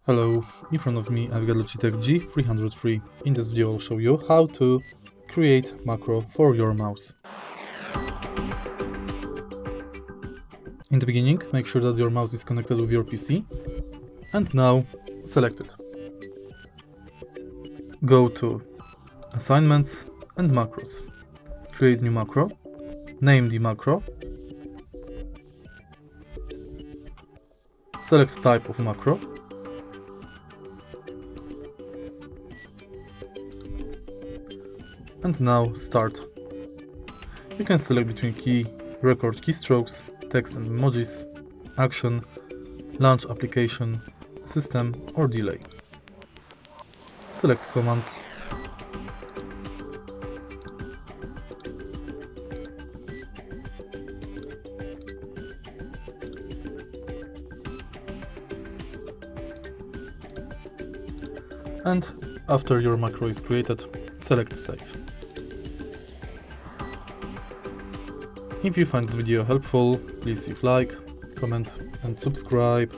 Hello, in front of me I've got Logitech G303. In this video I'll show you how to create macro for your mouse. In the beginning, make sure that your mouse is connected with your PC, and now select it. Go to Assignments and Macros. Create new macro, name the macro, select type of macro, and now start. You can select between key, record keystrokes, text and emojis, action, launch application, system or delay. Select commands. And after your macro is created, select Save. If you find this video helpful, please leave like, comment and subscribe.